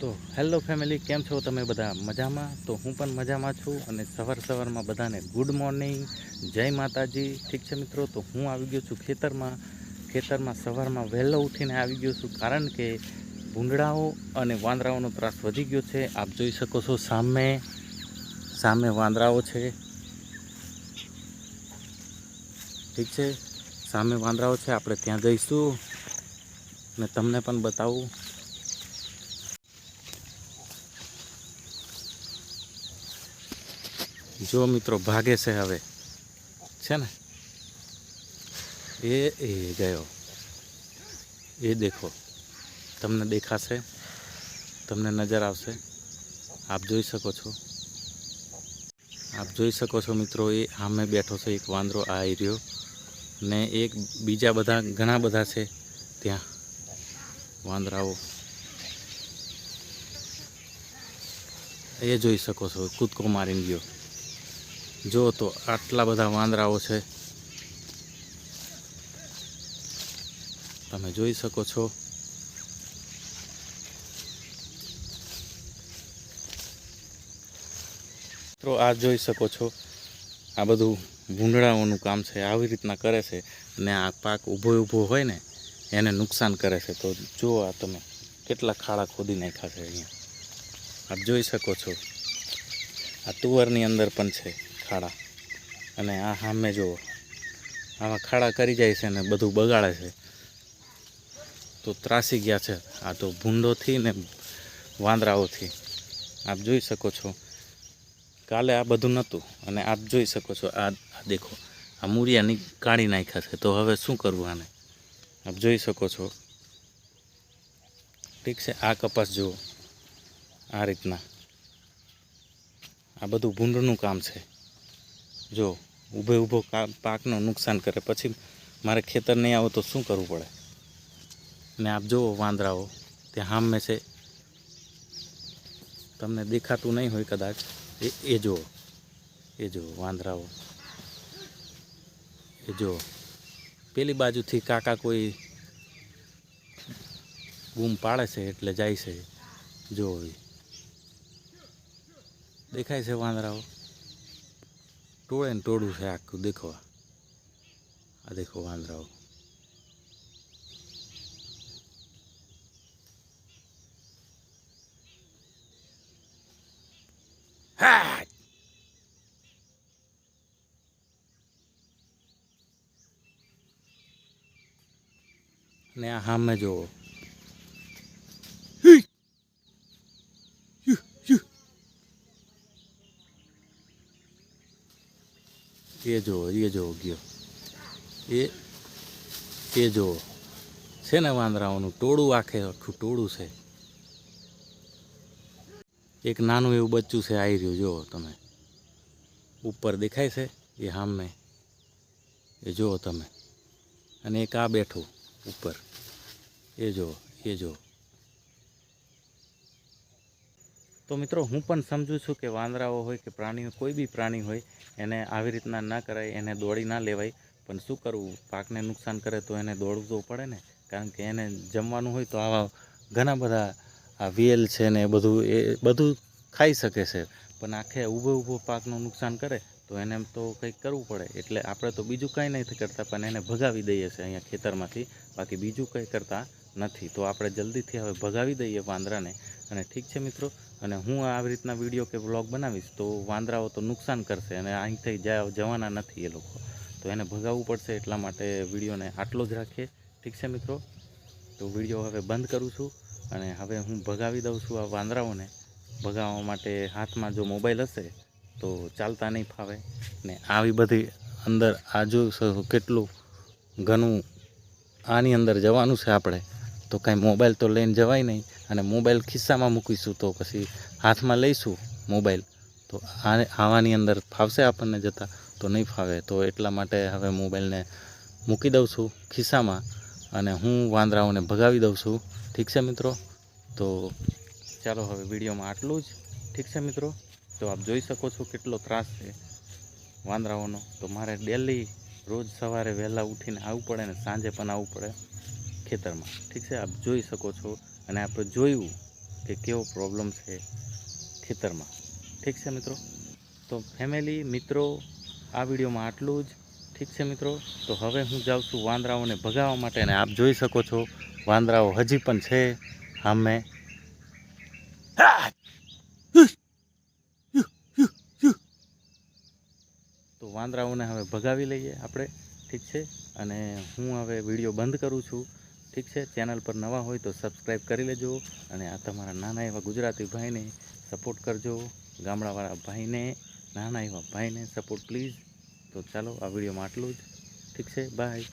તો hello family, કેમ છો તમે બધા? મજામાં? તો હું પણ મજામાં છું અને સવારમાં બધાને ગુડ મોર્નિંગ, જય માતાજી. ઠીક છે મિત્રો, તો હું આવી ગયો છું ખેતરમાં સવારમાં વહેલો ઉઠીને આવી ગયો છું, કારણ કે ભૂંડળાઓ અને વાંદરાઓનો ત્રાસ વધી ગયો છે. આપ જોઈ શકો છો સામે વાંદરાઓ છે. ઠીક છે, સામે વાંદરાઓ છે. આપણે ત્યાં જઈશું ને તમને પણ બતાવું. જો મિત્રો ભાગે છે, હવે છે ને એ ગયો. એ દેખો, તમને દેખાશે, તમને નજર આવશે. આપ જોઈ શકો છો મિત્રો, એ સામે બેઠો છે એક વાંદરો, આ આવી રહ્યો ને એક બીજા બધા ઘણા બધા છે ત્યાં વાંદરાઓ. એ જોઈ શકો છો, કૂદકો મારીને ગયો. જો તો આટલા બધા વાંદરાઓ છે, તમે જોઈ શકો છો. મિત્રો આ જોઈ શકો છો, આ બધું ભૂંડળાઓનું કામ છે. આવી રીતના કરે છે અને આ પાક ઊભો હોય ને એને નુકસાન કરે છે. તો જુઓ, આ તમે કેટલા ખાડા ખોદી નાખ્યા છે અહીંયા. આપ જોઈ શકો છો, આ તુવરની અંદર પણ છે ખાડા, અને આ સામે જુઓ, આવા ખાડા કરી જાય છે ને બધું બગાડે છે. તો ત્રાસી ગયા છે આ તો ભૂંડોથી ને વાંદરાઓથી. આપ જોઈ શકો છો, કાલે આ બધું નહોતું, અને આપ જોઈ શકો છો, આ દેખો, આ મૂળિયાની કાઢી નાખ્યા છે. તો હવે શું કરવું આને? આપ જોઈ શકો છો. ઠીક છે, આ કપાસ જુઓ, આ રીતના. આ બધું ભૂંડનું કામ છે. જો ઊભો પાકનું નુકસાન કરે, પછી મારે ખેતર નહીં આવો તો શું કરવું પડે? ને આપ જુઓ, વાંદરાઓ ત્યાં સામે છે, તમને દેખાતું નહીં હોય કદાચ. એ જુઓ વાંદરાઓ. એ જુઓ, પેલી બાજુથી કાકા કોઈ બૂમ પાડે છે એટલે જાય છે. જુઓ, દેખાય છે વાંદરાઓ. ટોળે ને ટોળું છે આખું. દેખો, આ દેખો વાંદરાઓ. હા, ને આ સામે જુઓ, એ જુઓ ગયો. એ જુઓ છે ને, વાંદરાઓનું ટોળું, આખું ટોળું છે. એક નાનું એવું બચ્ચું છે, આવી રહ્યું. જુઓ તમે, ઉપર દેખાય છે એ સામે. એ જુઓ તમે, અને એક આ બેઠું ઉપર. એ જુઓ. તો મિત્રો, હું પણ સમજુ છું કે વાંદરાઓ હોય કે પ્રાણીઓ, કોઈ બી પ્રાણી હોય, એને આવી રીતના ના કરાય, એને દોડી ના લેવાય. પણ શું કરવું, પાકને નુકસાન કરે તો એને દોડવું તો પડે ને, કારણ કે એને જમવાનું હોય. તો આવા ઘણા બધા આ વેલ છે ને એ બધું ખાઈ શકે છે, પણ આખે ઊભો પાકનું નુકસાન કરે તો એને તો કંઈક કરવું પડે. એટલે આપણે તો બીજું કાંઈ નથી કરતા, પણ એને ભગાવી દઈએ છીએ અહીંયા ખેતરમાંથી. બાકી બીજું કંઈ કરતા નથી. તો આપણે જલ્દીથી હવે ભગાવી દઈએ વાંદરાને. અને ઠીક છે મિત્રો, અને હું આવી રીતના વિડીયો કે વ્લોગ બનાવીશ તો વાંદરાઓ તો નુકસાન કરશે, અને અહીંથી જવાના નથી એ લોકો. તો એને ભગાવવું પડશે. એટલા માટે વિડીયોને આટલો જ રાખીએ. ઠીક છે મિત્રો, તો વિડીયો હવે બંધ કરું છું, અને હવે હું ભગાવી દઉં છું આ વાંદરાઓને. ભગાવવા માટે હાથમાં જો મોબાઈલ હશે તો ચાલતા નહીં ફાવે. ને આવી બધી અંદર આ જો કેટલું ઘણું આની અંદર જવાનું છે આપણે, તો કાંઈ મોબાઈલ તો લઈને જવાય નહીં. અને મોબાઈલ ખિસ્સામાં મૂકીશું તો પછી હાથમાં લઈશું મોબાઈલ, તો આવાની અંદર ફાવશે આપણને જતા? તો નહીં ફાવે. તો એટલા માટે હવે મોબાઈલને મૂકી દઉં છું ખિસ્સામાં, અને હું વાંદરાઓને ભગાવી દઉં છું. ઠીક છે મિત્રો, તો ચાલો હવે વિડીયોમાં આટલું જ. ઠીક છે મિત્રો, તો આપ જોઈ શકો છો કેટલો ત્રાસ છે વાંદરાઓનો. તો મારે ડેલી રોજ સવારે વહેલા ઉઠીને આવવું પડે, ને સાંજે પણ આવવું પડે ખેતરમાં. ઠીક છે, આપ જોઈ શકો છો. અને આપણે જોયું કે કેવો પ્રોબ્લેમ છે ખેતરમાં. ઠીક છે મિત્રો, તો ફેમિલી મિત્રો આ વિડીયોમાં આટલું જ. ઠીક છે મિત્રો, તો હવે હું જાઉં છું વાંદરાઓને ભગાવવા માટે, અને આપ જોઈ શકો છો વાંદરાઓ હજી પણ છે સામે. તો વાંદરાઓને હવે ભગાવી લઈએ આપણે. ઠીક છે, અને હું હવે વિડીયો બંધ કરું છું. ઠીક છે, ચેનલ પર નવા હોય તો સબસ્ક્રાઈબ કરી લેજો, અને આ તમારા નાના એવા ગુજરાતી ભાઈને સપોર્ટ કરજો, ગામડાવાળા ભાઈને, નાના એવા ભાઈને સપોર્ટ પ્લીઝ. તો ચાલો આ વિડીયોમાં આટલું જ. ઠીક છે, બાય.